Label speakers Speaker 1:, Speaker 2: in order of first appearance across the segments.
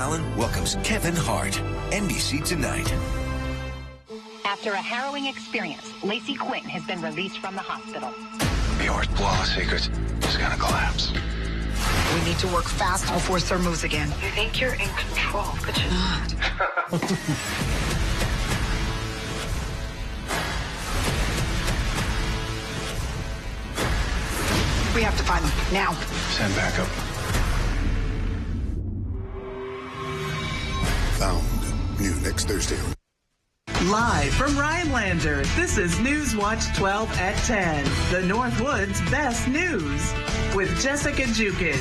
Speaker 1: Allen welcomes Kevin Hart. NBC Tonight.
Speaker 2: After a harrowing experience, Lacey Quinn has been released from the hospital.
Speaker 3: Bjork's blowout secret is gonna collapse.
Speaker 4: We need to work fast before Sir moves again.
Speaker 5: You think you're in control, but you're not.
Speaker 4: We have to find them now.
Speaker 3: Send backup.
Speaker 6: Found. New next Thursday.
Speaker 7: Live from Rhinelander, this is News Watch 12 at 10, the Northwood's best news, with Jessica Jukic,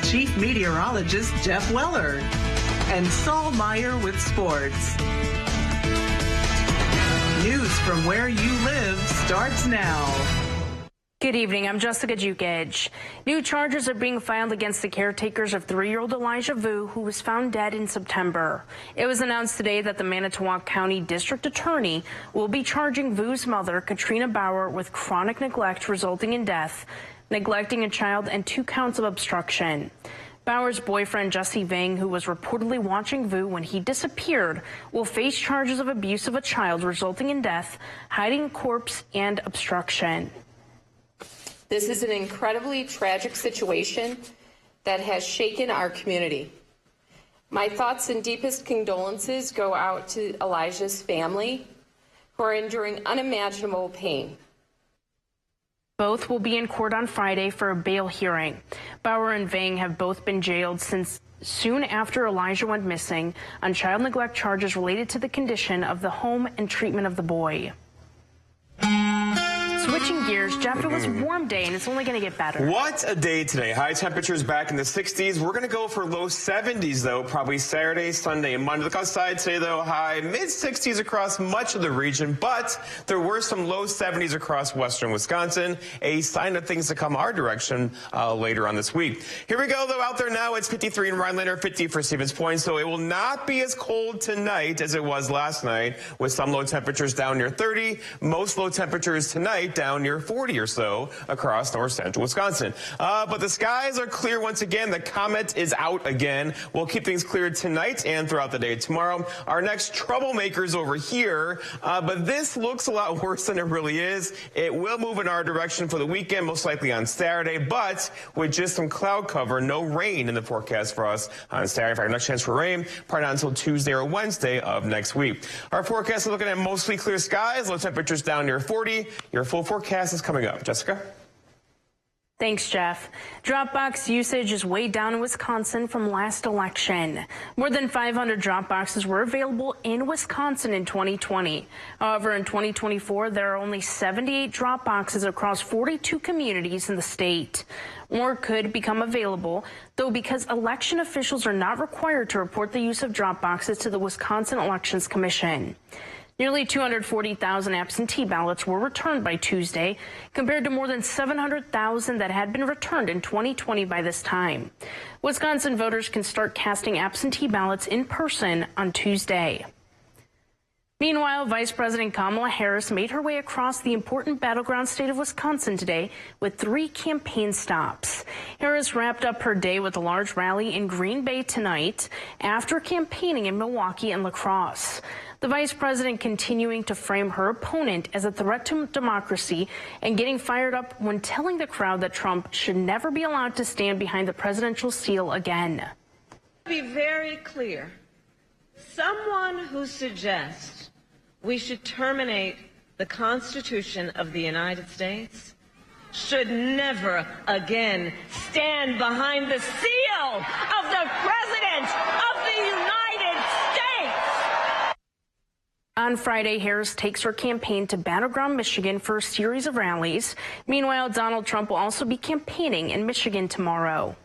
Speaker 7: Chief Meteorologist Jeff Weller, and Saul Meyer with sports. News from where you live starts now.
Speaker 8: Good evening. I'm Jessica Jukic. New charges are being filed against the caretakers of 3-year-old Elijah Vu, who was found dead in September. It was announced today that the Manitowoc County District Attorney will be charging Vu's mother, Katrina Bauer, with chronic neglect resulting in death, neglecting a child, and 2 counts of obstruction. Bauer's boyfriend, Jesse Vang, who was reportedly watching Vu when he disappeared, will face charges of abuse of a child resulting in death, hiding a corpse, and obstruction.
Speaker 9: This is an incredibly tragic situation that has shaken our community. My thoughts and deepest condolences go out to Elijah's family, who are enduring unimaginable pain.
Speaker 8: Both will be in court on Friday for a bail hearing. Bauer and Vang have both been jailed since soon after Elijah went missing on child neglect charges related to the condition of the home and treatment of the boy. Switching gears, Jeff, it was a warm day, and it's only going to get better.
Speaker 10: What a day today. High temperatures back in the 60s. We're going to go for low 70s, though, probably Saturday, Sunday, and Monday. Look outside today, though, high mid-60s across much of the region, but there were some low 70s across western Wisconsin, a sign of things to come our direction later on this week. Here we go, though, out there now. It's 53 in Rhinelander, 50 for Stevens Point, so it will not be as cold tonight as it was last night, with some low temperatures down near 30. Most low temperatures tonight down near 40 or so across north central Wisconsin. But the skies are clear once again. The comet is out again. We'll keep things cleared tonight and throughout the day tomorrow. Our next troublemakers over here, but this looks a lot worse than it really is. It will move in our direction for the weekend, most likely on Saturday, but with just some cloud cover, no rain in the forecast for us on Saturday. In fact, no chance for rain, probably not until Tuesday or Wednesday of next week. Our forecast is looking at mostly clear skies, low temperatures down near 40. Your full forecast is coming up. Jessica?
Speaker 8: Thanks, Jeff. Dropbox usage is way down in Wisconsin from last election. More than 500 drop boxes were available in Wisconsin in 2020. However, in 2024, there are only 78 drop boxes across 42 communities in the state. More could become available, though, because election officials are not required to report the use of drop boxes to the Wisconsin Elections Commission. Nearly 240,000 absentee ballots were returned by Tuesday, compared to more than 700,000 that had been returned in 2020 by this time. Wisconsin voters can start casting absentee ballots in person on Tuesday. Meanwhile, Vice President Kamala Harris made her way across the important battleground state of Wisconsin today with 3 campaign stops. Harris wrapped up her day with a large rally in Green Bay tonight after campaigning in Milwaukee and La Crosse. The vice president continuing to frame her opponent as a threat to democracy and getting fired up when telling the crowd that Trump should never be allowed to stand behind the presidential seal again.
Speaker 11: Be very clear. Someone who suggests we should terminate the Constitution of the United States should never again stand behind the seal of the President of the United States.
Speaker 8: On Friday, Harris takes her campaign to Battleground, Michigan for a series of rallies. Meanwhile, Donald Trump will also be campaigning in Michigan tomorrow.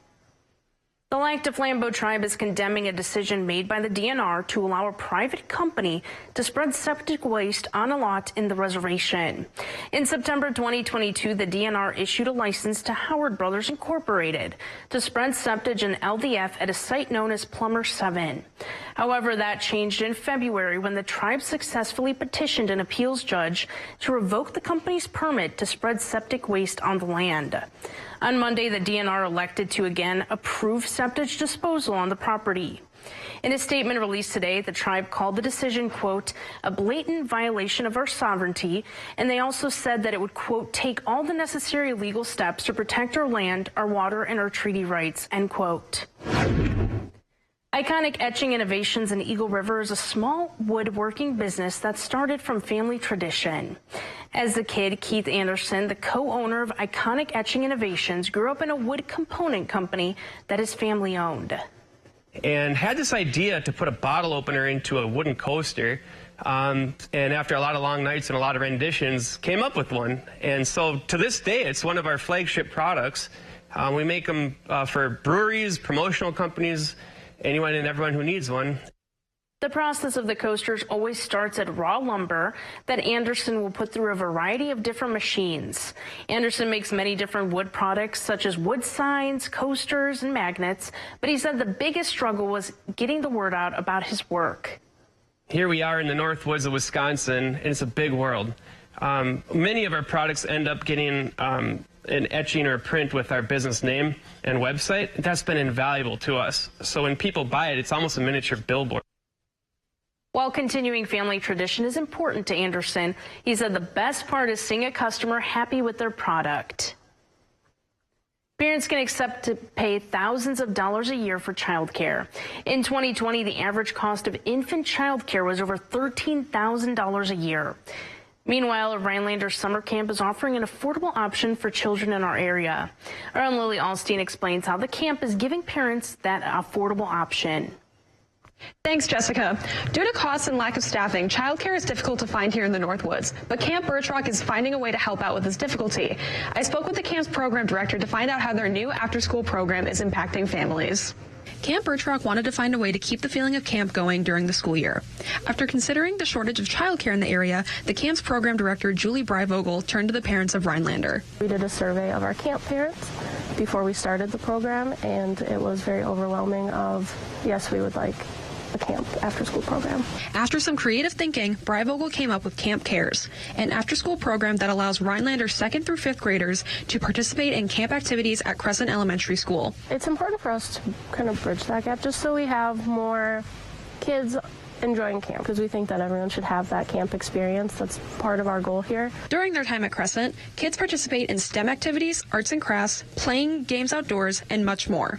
Speaker 8: The Lac du Flambeau tribe is condemning a decision made by the DNR to allow a private company to spread septic waste on a lot in the reservation. In September 2022, the DNR issued a license to Howard Brothers Incorporated to spread septic and LDF at a site known as Plummer 7. However, that changed in February when the tribe successfully petitioned an appeals judge to revoke the company's permit to spread septic waste on the land. On Monday, the DNR elected to again approve septic disposal on the property. In a statement released today, the tribe called the decision, quote, a blatant violation of our sovereignty, and they also said that it would, quote, take all the necessary legal steps to protect our land, our water, and our treaty rights, end quote. Iconic Etching Innovations in Eagle River is a small woodworking business that started from family tradition. As a kid, Keith Anderson, the co-owner of Iconic Etching Innovations, grew up in a wood component company that is family-owned.
Speaker 12: And had this idea to put a bottle opener into a wooden coaster, and after a lot of long nights and a lot of renditions, came up with one. And so to this day, it's one of our flagship products. We make them for breweries, promotional companies, anyone and everyone who needs one.
Speaker 8: The process of the coasters always starts at raw lumber that Anderson will put through a variety of different machines. Anderson makes many different wood products such as wood signs, coasters, and magnets, but he said the biggest struggle was getting the word out about his work.
Speaker 12: Here we are in the North Woods of Wisconsin, and it's a big world. Many of our products end up getting an etching or a print with our business name and website. That's been invaluable to us. So when people buy it, it's almost a miniature billboard.
Speaker 8: While continuing family tradition is important to Anderson, he said the best part is seeing a customer happy with their product. Parents can expect to pay thousands of dollars a year for childcare. In 2020, the average cost of infant childcare was over $13,000 a year. Meanwhile, a Rhinelander summer camp is offering an affordable option for children in our area. Our own Lily Alstein explains how the camp is giving parents that affordable option.
Speaker 13: Thanks, Jessica. Due to costs and lack of staffing, childcare is difficult to find here in the North Woods, but Camp Birch Rock is finding a way to help out with this difficulty. I spoke with the camp's program director to find out how their new after-school program is impacting families. Camp Birch Rock wanted to find a way to keep the feeling of camp going during the school year. After considering the shortage of childcare in the area, the camp's program director, Julie Breivogel, turned to the parents of Rhinelander.
Speaker 14: We did a survey of our camp parents before we started the program, and it was very overwhelming of, yes, we would like a camp after-school program.
Speaker 13: After some creative thinking, Breivogel came up with Camp Cares, an after-school program that allows Rhinelander 2nd through 5th graders to participate in camp activities at Crescent Elementary School.
Speaker 14: It's important for us to kind of bridge that gap just so we have more kids enjoying camp, because we think that everyone should have that camp experience. That's part of our goal here.
Speaker 13: During their time at Crescent, kids participate in STEM activities, arts and crafts, playing games outdoors, and much more.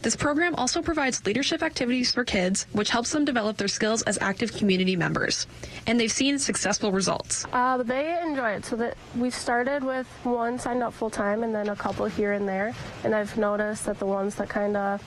Speaker 13: This program also provides leadership activities for kids, which helps them develop their skills as active community members. And they've seen successful results.
Speaker 14: They enjoy it. So that we started with one signed up full-time and then a couple here and there. And I've noticed that the ones that kind of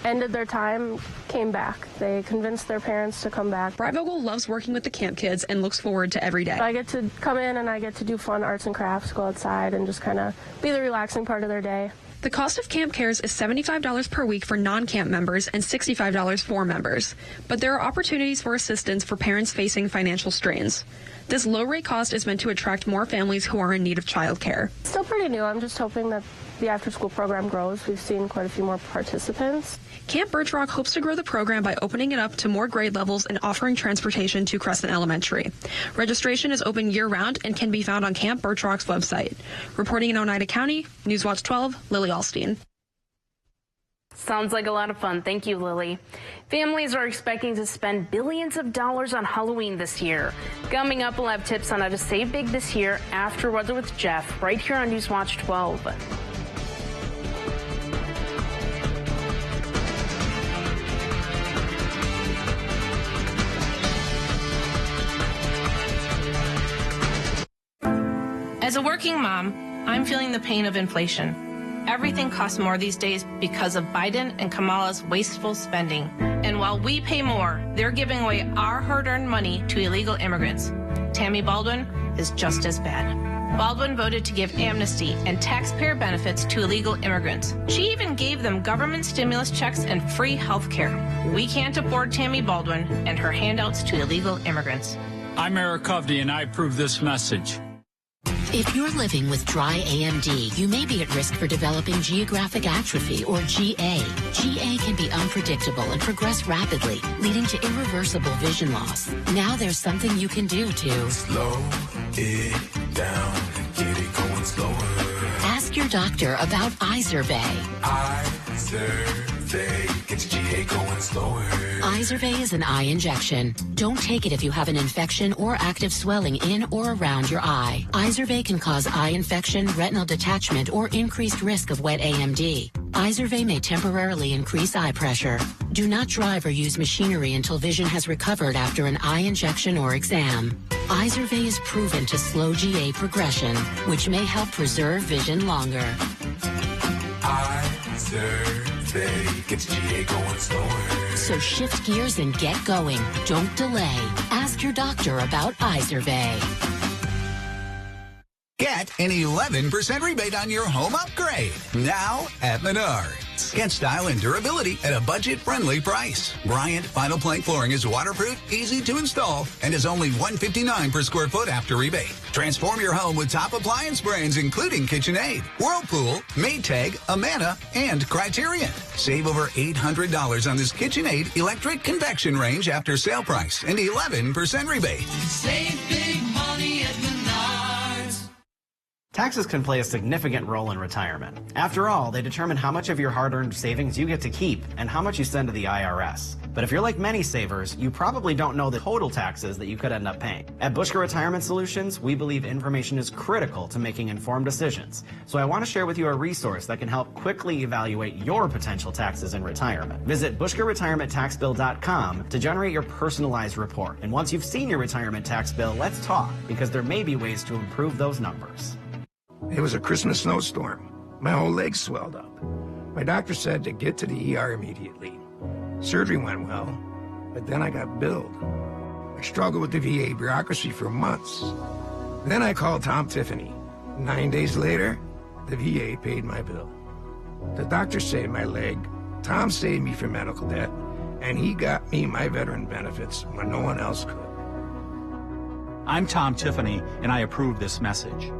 Speaker 14: ended their time came back. They convinced their parents to come back.
Speaker 13: Breivogel loves working with the camp kids and looks forward to every day.
Speaker 14: I get to come in and I get to do fun arts and crafts, go outside, and just kind of be the relaxing part of their day.
Speaker 13: The cost of Camp Cares is $75 per week for non-camp members and $65 for members. But there are opportunities for assistance for parents facing financial strains. This low-rate cost is meant to attract more families who are in need of childcare.
Speaker 14: Still pretty new. I'm just hoping that the after-school program grows. We've seen quite a few more participants.
Speaker 13: Camp Birch Rock hopes to grow the program by opening it up to more grade levels and offering transportation to Crescent Elementary. Registration is open year-round and can be found on Camp Birch Rock's website. Reporting in Oneida County, Newswatch 12, Lily Alstein.
Speaker 8: Sounds like a lot of fun. Thank you, Lily. Families are expecting to spend billions of dollars on Halloween this year. Coming up, we'll have tips on how to save big this year after Weather with Jeff, right here on Newswatch 12.
Speaker 15: As a working mom, I'm feeling the pain of inflation. Everything costs more these days because of Biden and Kamala's wasteful spending. And while we pay more, they're giving away our hard-earned money to illegal immigrants. Tammy Baldwin is just as bad. Baldwin voted to give amnesty and taxpayer benefits to illegal immigrants. She even gave them government stimulus checks and free health care. We can't afford Tammy Baldwin and her handouts to illegal immigrants.
Speaker 16: I'm Eric Hovde, and I approve this message.
Speaker 17: If you're living with dry AMD, you may be at risk for developing geographic atrophy, or GA. GA can be unpredictable and progress rapidly, leading to irreversible vision loss. Now there's something you can do to
Speaker 18: slow it down and get it going slower.
Speaker 17: Ask your doctor about Izervay.
Speaker 18: Izervay. Izervay gets GA going slower.
Speaker 17: Izervay is an eye injection. Don't take it if you have an infection or active swelling in or around your eye. Izervay can cause eye infection, retinal detachment, or increased risk of wet AMD. Izervay may temporarily increase eye pressure. Do not drive or use machinery until vision has recovered after an eye injection or exam. Izervay is proven to slow GA progression, which may help preserve vision longer.
Speaker 18: Izervay gets GA going slower.
Speaker 17: So shift gears and get going. Don't delay. Ask your doctor about Izervay.
Speaker 19: Get an 11% rebate on your home upgrade now at Menards. Get style and durability at a budget-friendly price. Bryant Final Plank flooring is waterproof, easy to install, and is only $159 per square foot after rebate. Transform your home with top appliance brands including KitchenAid, Whirlpool, Maytag, Amana, and Criterion. Save over $800 on this KitchenAid electric convection range after sale price and 11% rebate.
Speaker 20: Save big money at Menards. Taxes can play a significant role in retirement. After all, they determine how much of your hard-earned savings you get to keep and how much you send to the IRS. But if you're like many savers, you probably don't know the total taxes that you could end up paying. At Bushka Retirement Solutions, we believe information is critical to making informed decisions. So I want to share with you a resource that can help quickly evaluate your potential taxes in retirement. Visit BushkaRetirementTaxBill.com to generate your personalized report. And once you've seen your retirement tax bill, let's talk, because there may be ways to improve those numbers.
Speaker 21: It was a Christmas snowstorm. My whole leg swelled up. My doctor said to get to the ER immediately. Surgery went well, but then I got billed. I struggled with the VA bureaucracy for months. Then I called Tom Tiffany. 9 days later, the VA paid my bill. The doctor saved my leg, Tom saved me from medical debt, and he got me my veteran benefits when no one else could.
Speaker 22: I'm Tom Tiffany, and I approve this message.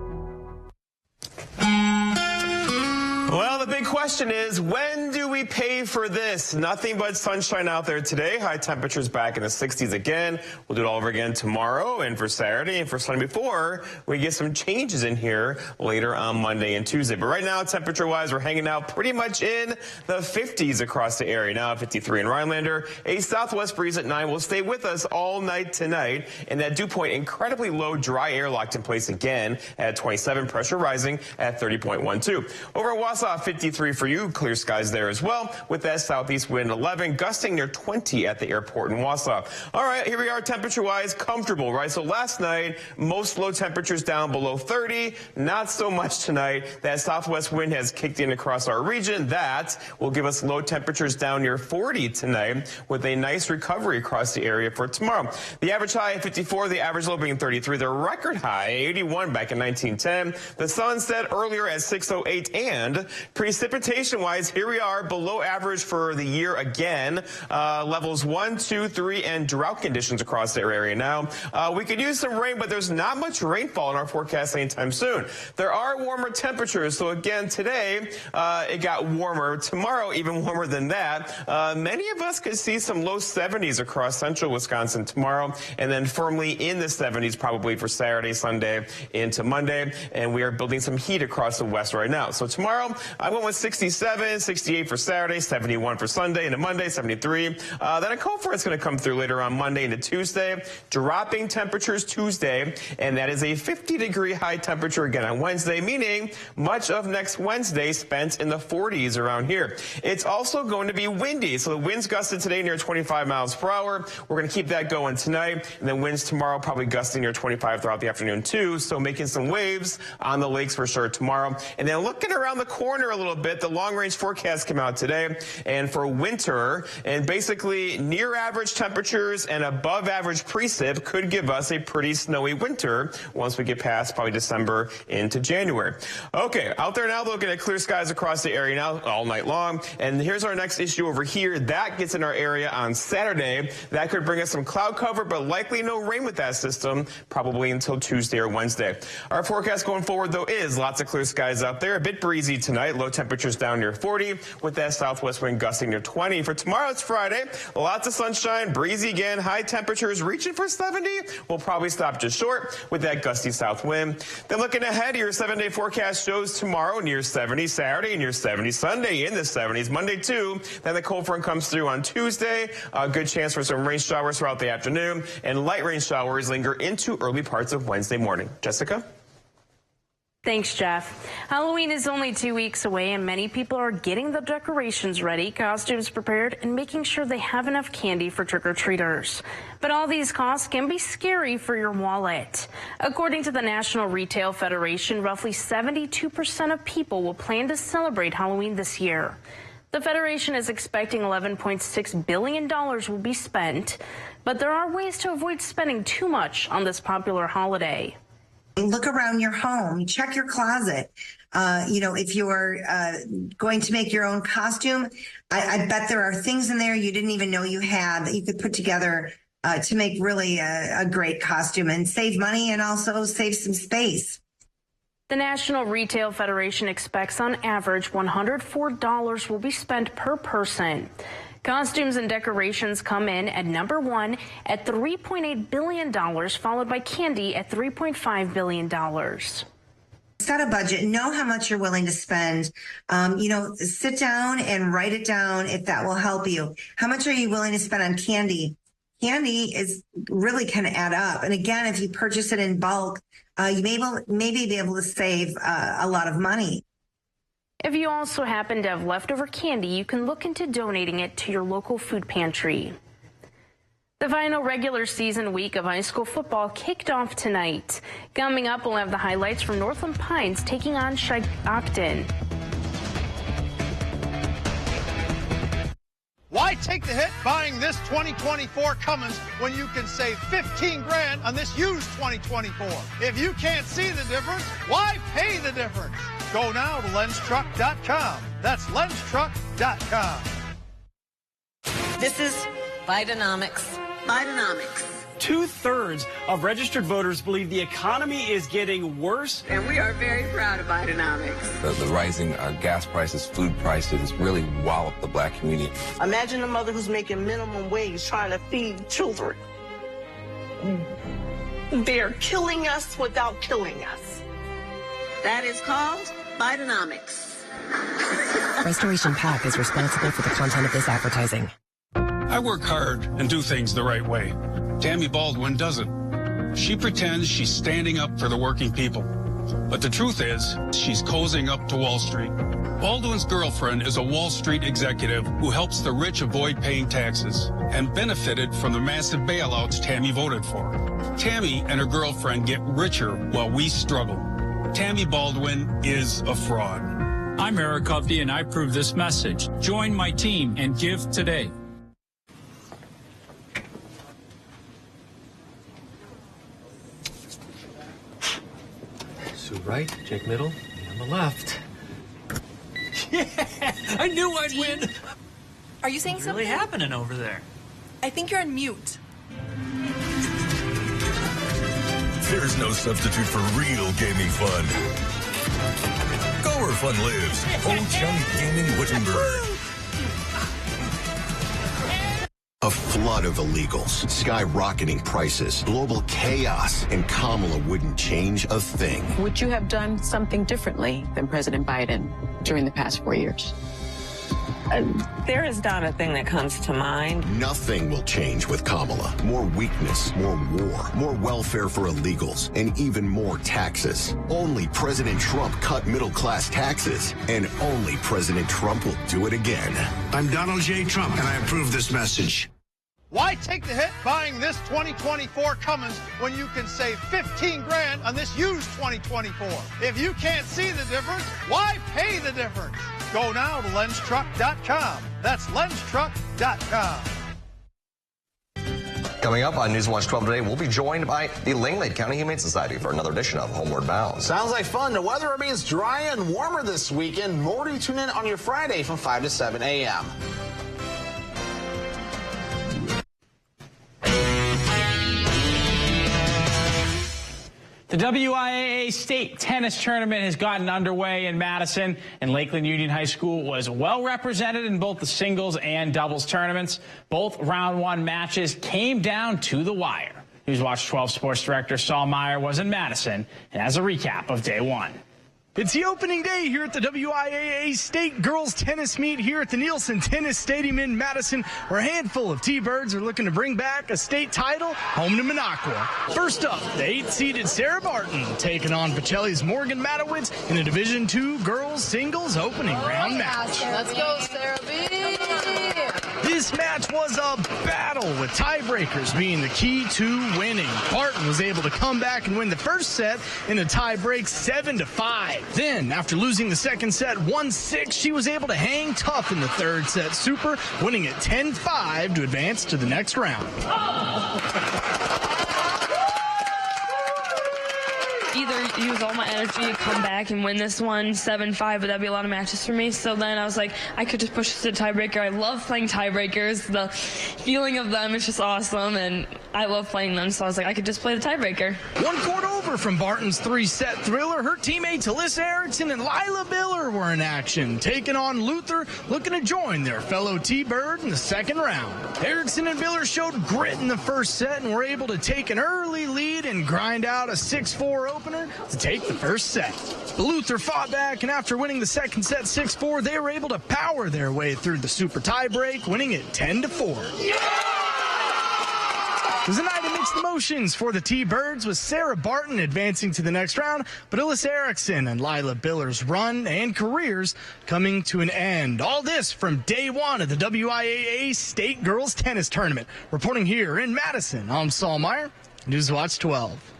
Speaker 10: Well, the big question is, when do we pay for this? Nothing but sunshine out there today. High temperatures back in the 60s again. We'll do it all over again tomorrow and for Saturday and for Sunday before we get some changes in here later on Monday and Tuesday. But right now, temperature-wise, we're hanging out pretty much in the 50s across the area. Now 53 in Rhinelander. A southwest breeze at 9 will stay with us all night tonight. And that dew point, incredibly low dry air locked in place again at 27. Pressure rising at 30.12. Over at Wausau, 53 for you. Clear skies there as well with that southeast wind 11, gusting near 20 at the airport in Wausau. All right, here we are temperature-wise, comfortable, right? So last night, most low temperatures down below 30. Not so much tonight. That southwest wind has kicked in across our region. That will give us low temperatures down near 40 tonight with a nice recovery across the area for tomorrow. The average high at 54, the average low being 33. The record high, 81 back in 1910. The sun set earlier at 6:08, and precipitation-wise, here we are below average for the year again. Levels 1, 2, 3, and drought conditions across our area now. We could use some rain, but there's not much rainfall in our forecast anytime soon. There are warmer temperatures, so again, today it got warmer. Tomorrow, even warmer than that. Many of us could see some low 70s across central Wisconsin tomorrow, and then firmly in the 70s probably for Saturday, Sunday, into Monday, and we are building some heat across the west right now. So tomorrow, I went with 67, 68 for Saturday, 71 for Sunday, into Monday, 73. Then a cold front is going to come through later on Monday into Tuesday. Dropping temperatures Tuesday, and that is a 50-degree high temperature again on Wednesday, meaning much of next Wednesday spent in the 40s around here. It's also going to be windy, so the winds gusted today near 25 miles per hour. We're going to keep that going tonight, and then winds tomorrow probably gusting near 25 throughout the afternoon too, so making some waves on the lakes for sure tomorrow. And then looking around the corner a little bit, the long-range forecast came out today, and for winter, and basically near average temperatures and above average precip could give us a pretty snowy winter once we get past probably December into January. Okay, out there now looking at clear skies across the area now all night long, and here's our next issue over here. That gets in our area on Saturday. That could bring us some cloud cover, but likely no rain with that system, probably until Tuesday or Wednesday. Our forecast going forward, though, is lots of clear skies out there, a bit breezy tonight. tonight. Low temperatures down near 40 with that southwest wind gusting near 20. For tomorrow, it's Friday. Lots of sunshine, breezy again. High temperatures reaching for 70. We'll probably stop just short with that gusty south wind. Then looking ahead, your 7-day forecast shows tomorrow near 70 Saturday, near 70 Sunday, in the 70s Monday too. Then the cold front comes through on Tuesday. A good chance for some rain showers throughout the afternoon, and light rain showers linger into early parts of Wednesday morning. Jessica?
Speaker 8: Thanks, Jeff. Halloween is only 2 weeks away, and many people are getting the decorations ready, costumes prepared, and making sure they have enough candy for trick-or-treaters. But all these costs can be scary for your wallet. According to the National Retail Federation, roughly 72% of people will plan to celebrate Halloween this year. The Federation is expecting $11.6 billion will be spent, but there are ways to avoid spending too much on this popular holiday.
Speaker 1: Look around your home, check your closet. If you're going to make your own costume, I bet there are things in there you didn't even know you had that you could put together to make really a great costume and save money and also save some space.
Speaker 8: The National Retail Federation expects on average $104 will be spent per person. Costumes and decorations come in at number 1 at $3.8 billion, followed by candy at $3.5 billion.
Speaker 1: Set a budget, know how much you're willing to spend. Sit down and write it down if that will help you. How much are you willing to spend on candy? Candy really can add up. And again, if you purchase it in bulk, you maybe be able to save a lot of money.
Speaker 8: If you also happen to have leftover candy, you can look into donating it to your local food pantry. The final regular season week of high school football kicked off tonight. Coming up, we'll have the highlights from Northland Pines taking on Ogden.
Speaker 2: Why take the hit buying this 2024 Cummins when you can save $15,000 on this used 2024? If you can't see the difference, why pay the difference? Go now to lenstruck.com. That's lenstruck.com.
Speaker 23: This is Bidenomics. Bidenomics.
Speaker 24: 2/3 of registered voters believe the economy is getting worse.
Speaker 23: And we are very proud of Bidenomics.
Speaker 25: The rising gas prices, food prices really wallop the black community.
Speaker 23: Imagine a mother who's making minimum wage trying to feed children. They're killing us without killing us. That is called Bidenomics.
Speaker 26: Restoration PAC is responsible for the content of this advertising.
Speaker 16: I work hard and do things the right way. Tammy Baldwin doesn't. She pretends she's standing up for the working people. But the truth is, she's cozying up to Wall Street. Baldwin's girlfriend is a Wall Street executive who helps the rich avoid paying taxes and benefited from the massive bailouts Tammy voted for. Tammy and her girlfriend get richer while we struggle. Tammy Baldwin is a fraud. I'm Eric Hovde, and I approve this message. Join my team and give today.
Speaker 27: Sue right, Jake middle, me on the left.
Speaker 28: Yeah, I knew I'd win.
Speaker 29: Are you saying
Speaker 28: What's
Speaker 29: something?
Speaker 28: really happening over there?
Speaker 29: I think you're on mute.
Speaker 30: There's no substitute for real gaming fun. Go where fun lives. Old Chum Gaming Wittenberg.
Speaker 31: A flood of illegals, skyrocketing prices, global chaos, and Kamala wouldn't change a thing.
Speaker 32: Would you have done something differently than President Biden during the past 4 years?
Speaker 33: There is not a thing that comes to mind.
Speaker 31: Nothing will change with Kamala. More weakness, more war, more welfare for illegals, and even more taxes. Only President Trump cut middle-class taxes, and only President Trump will do it again.
Speaker 34: I'm Donald J. Trump, and I approve this message.
Speaker 2: Why take the hit buying this 2024 Cummins when you can save $15,000 on this used 2024? If you can't see the difference, why pay the difference? Go now to lenstruck.com. That's lenstruck.com.
Speaker 35: Coming up on Newswatch 12 today, we'll be joined by the Langlade County Humane Society for another edition of Homeward Bound.
Speaker 36: Sounds like fun. The weather remains dry and warmer this weekend. More to tune in on your Friday from 5 to 7 a.m.
Speaker 3: The WIAA State Tennis Tournament has gotten underway in Madison, and Lakeland Union High School was well represented in both the singles and doubles tournaments. Both round one matches came down to the wire. Newswatch 12 sports director Saul Meyer was in Madison and has a recap of day one.
Speaker 4: It's the opening day here at the WIAA State Girls Tennis Meet here at the Nielsen Tennis Stadium in Madison, where a handful of T-Birds are looking to bring back a state title home to Minocqua. First up, the 8-seeded Sarah Barton taking on Pacelli's Morgan Matowitz in a Division II girls singles opening round match.
Speaker 5: Let's go, Sarah B.
Speaker 4: This match was a battle, with tiebreakers being the key to winning. Barton was able to come back and win the first set in a tie-break 7-5. Then, after losing the second set 1-6, she was able to hang tough in the third set super, winning it 10-5 to advance to the next round.
Speaker 6: Either use all my energy to come back and win this one 7-5, but that'd be a lot of matches for me. So then I was like, I could just push it to tiebreaker. I love playing tiebreakers. The feeling of them is just awesome, and I love playing them. So I was like, I could just play the tiebreaker.
Speaker 4: One court over from Barton's three-set thriller, her teammates Alyssa Erickson and Lila Biller were in action, taking on Luther, looking to join their fellow T-Bird in the second round. Erickson and Biller showed grit in the first set and were able to take an early lead and grind out a 6-4 opener to take the first set. But Luther fought back, and after winning the second set 6-4, they were able to power their way through the super tiebreak, winning it 10-4. It was a night of mixed emotions for the T-Birds, with Sarah Barton advancing to the next round, but Alyssa Erickson and Lila Biller's run and careers coming to an end. All this from day one of the WIAA State Girls Tennis Tournament. Reporting here in Madison, I'm Saul Meyer, Newswatch 12.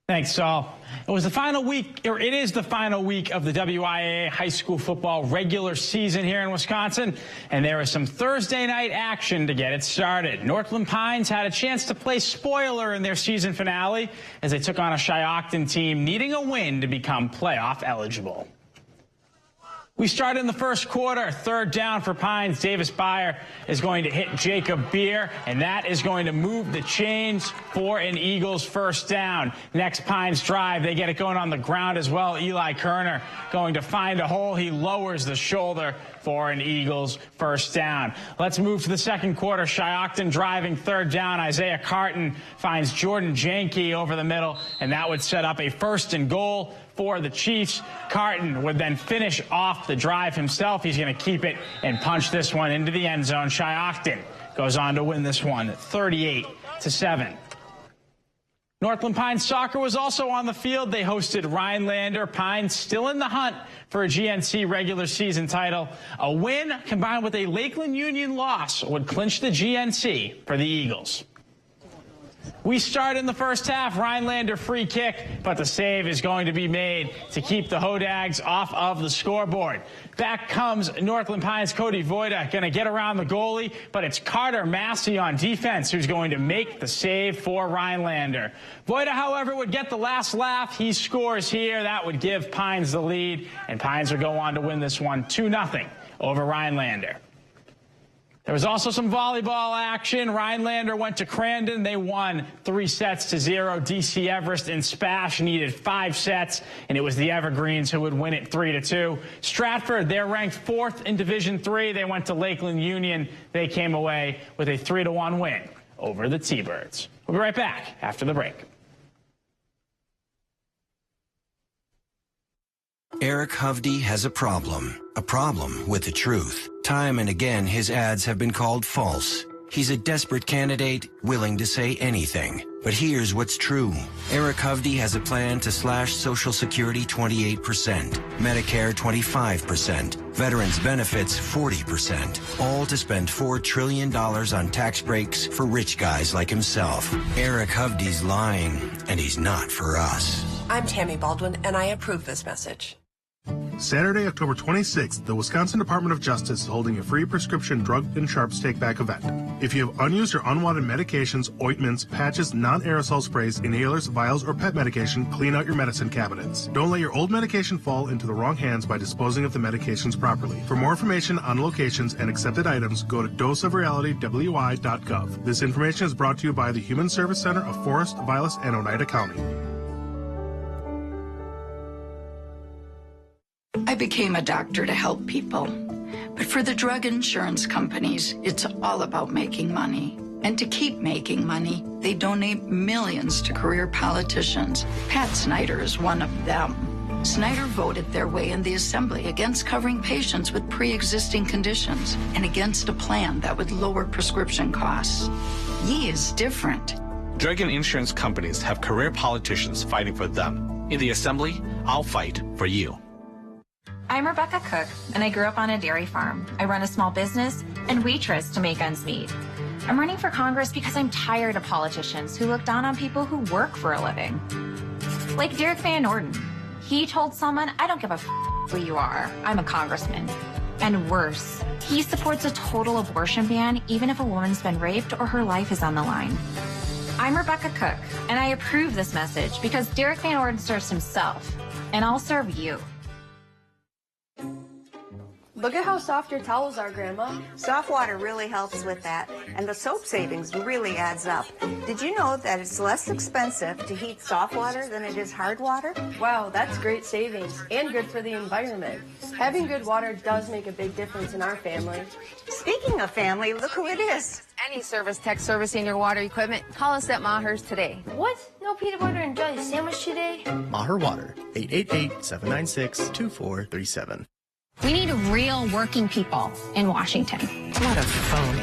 Speaker 3: Thanks, Saul. It is the final week of the WIAA high school football regular season here in Wisconsin, and there is some Thursday night action to get it started. Northland Pines had a chance to play spoiler in their season finale as they took on a Shiocton team needing a win to become playoff eligible. We start in the first quarter, third down for Pines. Davis Byer is going to hit Jacob Beer, and that is going to move the chains for an Eagles first down. Next Pines drive, they get it going on the ground as well. Eli Kerner going to find a hole. He lowers the shoulder for an Eagles first down. Let's move to the second quarter. Shiocton driving third down. Isaiah Carton finds Jordan Janke over the middle, and that would set up a first and goal for the Chiefs. Carton would then finish off the drive himself. He's going to keep it and punch this one into the end zone. Shiocton goes on to win this one 38-7. Northland Pines soccer was also on the field. They hosted Rhinelander. Pines still in the hunt for a GNC regular season title. A win combined with a Lakeland Union loss would clinch the GNC for the Eagles. We start in the first half. Rhinelander free kick, but the save is going to be made to keep the Hodags off of the scoreboard. Back comes Northland Pines' Cody Voida, going to get around the goalie, but it's Carter Massey on defense who's going to make the save for Rhinelander. Voida, however, would get the last laugh. He scores here. That would give Pines the lead, and Pines would go on to win this one 2-0 over Rhinelander. There was also some volleyball action. Rhinelander went to Crandon. They won 3-0. DC Everest and Spash needed 5 sets, and it was the Evergreens who would win it 3-2. Stratford, they're ranked 4th in Division III. They went to Lakeland Union. They came away with a 3-1 win over the T-Birds. We'll be right back after the break.
Speaker 7: Eric Hovde has a problem with the truth. Time and again, his ads have been called false. He's a desperate candidate, willing to say anything. But here's what's true. Eric Hovde has a plan to slash Social Security 28%, Medicare 25%, veterans benefits 40%, all to spend $4 trillion on tax breaks for rich guys like himself. Eric Hovde's lying, and he's not for us.
Speaker 26: I'm Tammy Baldwin, and I approve this message.
Speaker 9: Saturday, October 26th, the Wisconsin Department of Justice is holding a free prescription drug and sharps take-back event.
Speaker 1: If you have unused or unwanted medications, ointments, patches, non-aerosol sprays, inhalers, vials, or pet medication, clean out your medicine cabinets. Don't let your old medication fall into the wrong hands by disposing of the medications properly. For more information on locations and accepted items, go to doseofrealitywi.gov. This information is brought to you by the Human Service Center of Forest, Vilas, and Oneida County.
Speaker 8: I became a doctor to help people. But for the drug insurance companies, it's all about making money. And to keep making money, they donate millions to career politicians. Pat Snyder is one of them. Snyder voted their way in the Assembly against covering patients with pre-existing conditions and against a plan that would lower prescription costs. He is different.
Speaker 9: Drug and insurance companies have career politicians fighting for them. In the Assembly, I'll fight for you.
Speaker 10: I'm Rebecca Cook, and I grew up on a dairy farm. I run a small business and waitress to make ends meet. I'm running for Congress because I'm tired of politicians who look down on people who work for a living. Like Derek Van Orden. He told someone, I don't give a who you are. I'm a congressman. And worse, he supports a total abortion ban even if a woman's been raped or her life is on the line. I'm Rebecca Cook, and I approve this message because Derek Van Orden serves himself, and I'll serve you.
Speaker 11: Look at how soft your towels are, Grandma.
Speaker 12: Soft water really helps with that, and the soap savings really adds up. Did you know that it's less expensive to heat soft water than it is hard water?
Speaker 11: Wow, that's great savings and good for the environment. Having good water does make a big difference in our family.
Speaker 12: Speaking of family, look who it is.
Speaker 13: Any service tech servicing your water equipment, call us at Maher's today.
Speaker 11: What? No peanut butter and jelly sandwich today?
Speaker 14: Maher Water, 888-796-2437.
Speaker 15: We need real working people in Washington.
Speaker 17: What a phony.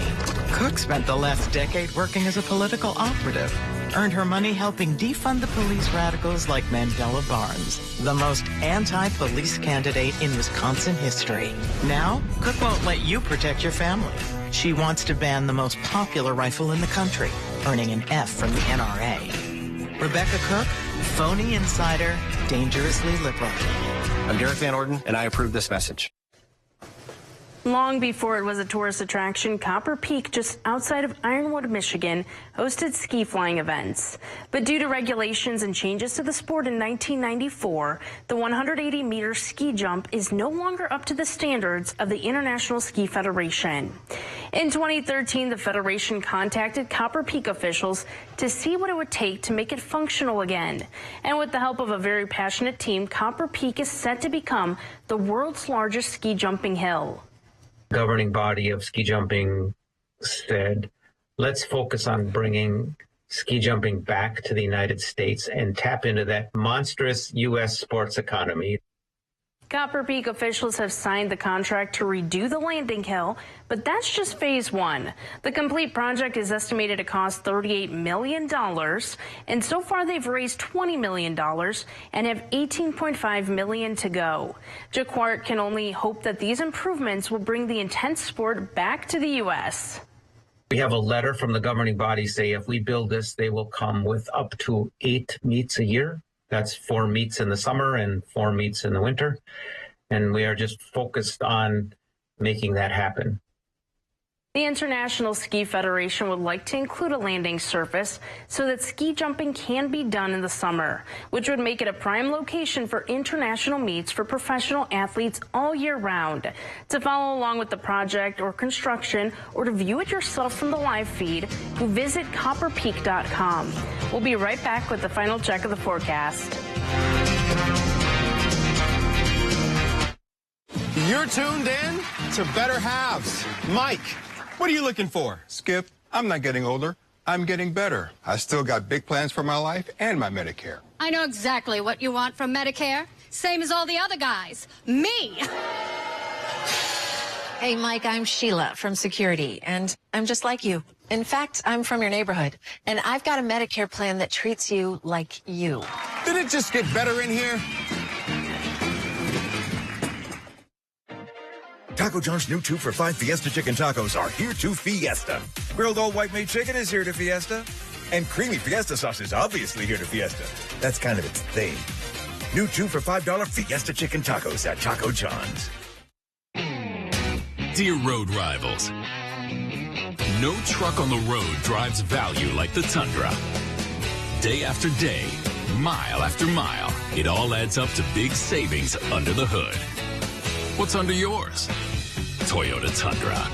Speaker 17: Cook spent the last decade working as a political operative. Earned her money helping defund the police radicals like Mandela Barnes, the most anti-police candidate in Wisconsin history. Now, Cook won't let you protect your family. She wants to ban the most popular rifle in the country, earning an F from the NRA. Rebecca Cook, phony insider, dangerously liberal.
Speaker 35: I'm Derek Van Orden, and I approve this message.
Speaker 18: Long before it was a tourist attraction, Copper Peak, just outside of Ironwood, Michigan, hosted ski flying events. But due to regulations and changes to the sport in 1994, the 180-meter ski jump is no longer up to the standards of the International Ski Federation. In 2013, the Federation contacted Copper Peak officials to see what it would take to make it functional again. And with the help of a very passionate team, Copper Peak is set to become the world's largest ski jumping hill.
Speaker 19: Governing body of ski jumping said, let's focus on bringing ski jumping back to the United States and tap into that monstrous U.S. sports economy.
Speaker 18: Copper Peak officials have signed the contract to redo the landing hill, but that's just phase one. The complete project is estimated to cost $38 million, and so far they've raised $20 million and have $18.5 million to go. Jacquard can only hope that these improvements will bring the intense sport back to the U.S.
Speaker 19: We have a letter from the governing body say if we build this, they will come with up to 8 meets a year. That's 4 meets in the summer and 4 meets in the winter. And we are just focused on making that happen.
Speaker 18: The International Ski Federation would like to include a landing surface so that ski jumping can be done in the summer, which would make it a prime location for international meets for professional athletes all year round. To follow along with the project or construction or to view it yourself from the live feed, visit copperpeak.com. We'll be right back with the final check of the forecast.
Speaker 20: You're tuned in to Better Halves. Mike, what are you looking for?
Speaker 21: Skip, I'm not getting older. I'm getting better. I still got big plans for my life and my Medicare.
Speaker 22: I know exactly what you want from Medicare. Same as all the other guys. Me!
Speaker 26: Hey, Mike, I'm Sheila from Security, and I'm just like you. In fact, I'm from your neighborhood, and I've got a Medicare plan that treats you like you.
Speaker 21: Did it just get better in here?
Speaker 30: Taco John's new 2 for $5 Fiesta Chicken Tacos are here to Fiesta. Grilled old white-made chicken is here to Fiesta. And creamy Fiesta sauce is obviously here to Fiesta. That's kind of its thing. New 2 for $5 Fiesta Chicken Tacos at Taco John's.
Speaker 24: Dear road rivals,
Speaker 2: No truck on the road drives value like the Tundra. Day after day, mile after mile, it all adds up to big savings under the hood. What's under yours? Toyota Tundra.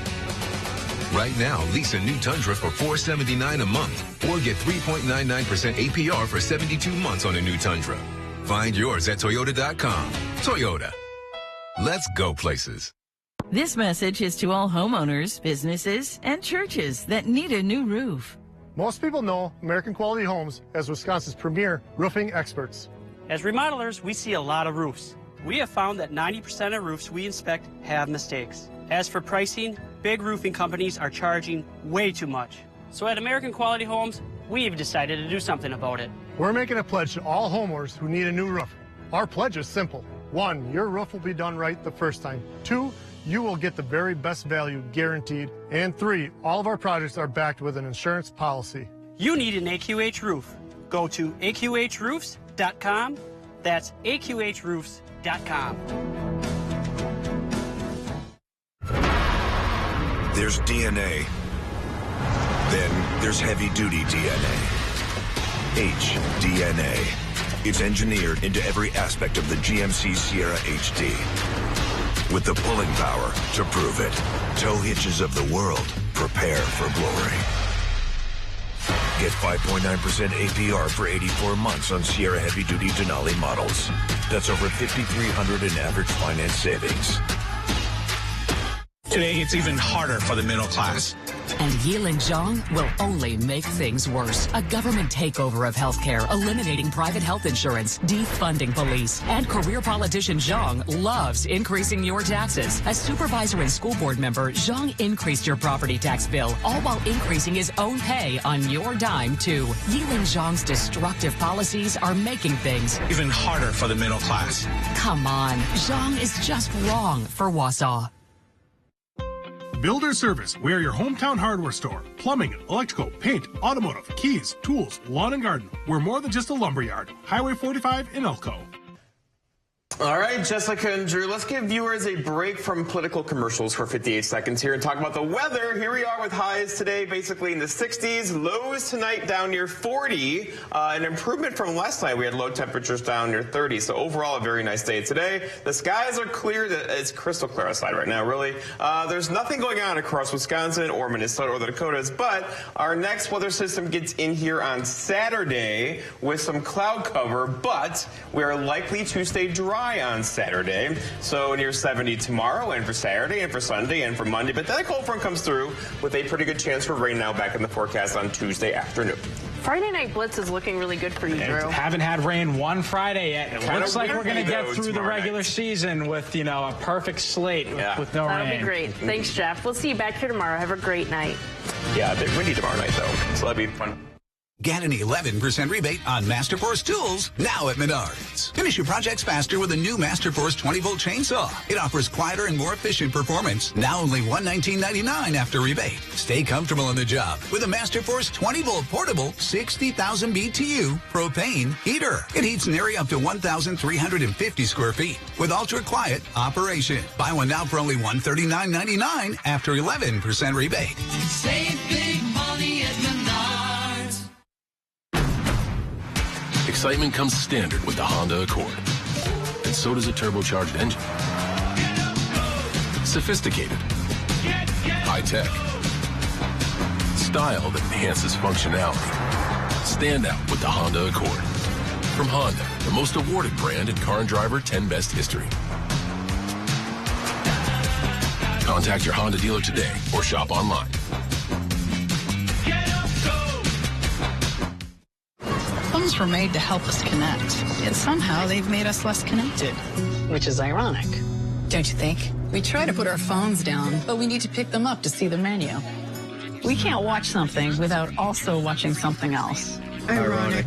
Speaker 5: Right now, lease a new Tundra for $479 a month or get 3.99% APR for 72 months on a new Tundra. Find yours at Toyota.com. Toyota. Let's go places.
Speaker 6: This message is to all homeowners, businesses, and churches that need a new roof.
Speaker 14: Most people know American Quality Homes as Wisconsin's premier roofing experts.
Speaker 16: As remodelers, we see a lot of roofs. We have found that 90% of roofs we inspect have mistakes. As for pricing, big roofing companies are charging way too much. So at American Quality Homes, we've decided to do something about it.
Speaker 14: We're making a pledge to all homeowners who need a new roof. Our pledge is simple. 1, your roof will be done right the first time. 2, you will get the very best value guaranteed. And 3, all of our projects are backed with an insurance policy.
Speaker 16: You need an AQH roof. Go to aqhroofs.com. That's aqhroofs.com.
Speaker 30: There's DNA. Then there's heavy-duty DNA. HDNA. It's engineered into every aspect of the GMC Sierra HD. With the pulling power to prove it. Tow hitches of the world. Prepare for glory. Get 5.9% APR for 84 months on Sierra heavy-duty Denali models. That's over $5,300 in average finance savings.
Speaker 9: Today, it's even harder for the middle class.
Speaker 23: And Yiling Zhang will only make things worse. A government takeover of healthcare, eliminating private health insurance, defunding police. And career politician Zhang loves increasing your taxes. As supervisor and school board member, Zhang increased your property tax bill, all while increasing his own pay on your dime, too. Yiling Zhang's destructive policies are making things
Speaker 9: even harder for the middle class.
Speaker 23: Come on, Zhang is just wrong for Wausau.
Speaker 1: Builder Service. We are your hometown hardware store. Plumbing, electrical, paint, automotive, keys, tools, lawn and garden. We're more than just a lumberyard. Highway 45 in Elko.
Speaker 24: All right, Jessica and Drew, let's give viewers a break from political commercials for 58 seconds here and talk about the weather. Here we are with highs today basically in the 60s, lows tonight down near 40, an improvement from last night. We had low temperatures down near 30, so overall a very nice day today. The skies are clear. It's crystal clear outside right now, really. There's nothing going on across Wisconsin or Minnesota or the Dakotas, but our next weather system gets in here on Saturday with some cloud cover, but we are likely to stay dry on Saturday, so near 70 tomorrow and for Saturday and for Sunday and for Monday, but then a cold front comes through with a pretty good chance for rain now back in the forecast on Tuesday afternoon.
Speaker 18: Friday night blitz is looking really good for you, Drew.
Speaker 3: Haven't had rain one Friday yet. It looks like we're going to get through the regular season with, you know, a perfect slate with no rain.
Speaker 18: That'll be great. Thanks, Jeff. We'll see you back here tomorrow. Have a great night.
Speaker 24: Yeah, a bit windy tomorrow night, though, so that'll be fun.
Speaker 25: Get an 11% rebate on Masterforce tools now at Menards. Finish your projects faster with a new Masterforce 20-volt chainsaw. It offers quieter and more efficient performance. Now only $119.99 after rebate. Stay comfortable on the job with a Masterforce 20-volt portable 60,000 BTU propane heater. It heats an area up to 1,350 square feet with ultra-quiet operation. Buy one now for only $139.99 after 11% rebate.
Speaker 27: Save big money at Menards.
Speaker 2: Excitement comes standard with the Honda Accord. And so does a turbocharged engine. Sophisticated. High-tech. Style that enhances functionality. Stand out with the Honda Accord. From Honda, the most awarded brand in Car and Driver 10 Best history. Contact your Honda dealer today or shop online.
Speaker 28: Phones were made to help us connect, yet somehow they've made us less connected. Which is ironic, don't you think? We try to put our phones down, but we need to pick them up to see the menu. We can't watch something without also watching something else. Ironic.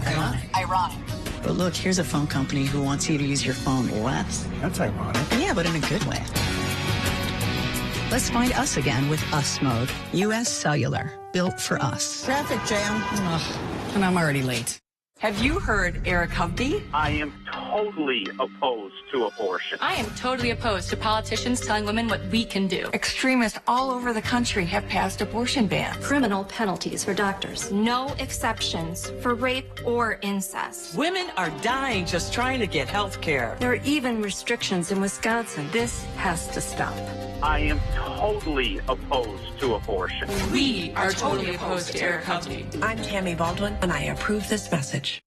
Speaker 28: But look, here's a phone company who wants you to use your phone less.
Speaker 29: That's ironic.
Speaker 28: Yeah, but in a good way. Let's find us again with Us Mode. U.S. Cellular, built for us. Traffic jam. Ugh, and I'm already late.
Speaker 8: Have you heard Eric Hovde?
Speaker 31: I am
Speaker 4: totally opposed to abortion.
Speaker 7: I am totally opposed to politicians telling women what we can do.
Speaker 8: Extremists all over the country have passed abortion bans.
Speaker 22: Criminal penalties for doctors.
Speaker 10: No exceptions for rape or incest.
Speaker 11: Women are dying just trying to get health care.
Speaker 22: There are even restrictions in Wisconsin. This has to stop.
Speaker 4: I am totally opposed to abortion.
Speaker 7: We are totally opposed to air counting.
Speaker 12: I'm Tammy Baldwin, and I approve this message.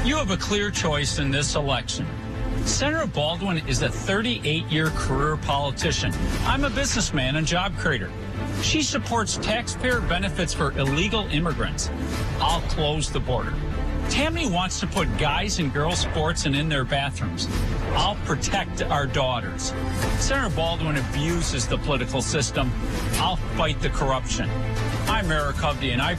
Speaker 13: You have a clear choice in this election. Senator Baldwin is a 38-year career politician. I'm a businessman and job creator. She supports taxpayer benefits for illegal immigrants. I'll close the border. Tammy wants to put guys and girls sports in their bathrooms. I'll protect our daughters. Senator Baldwin abuses the political system. I'll fight the corruption. I'm Eric Hovde, and I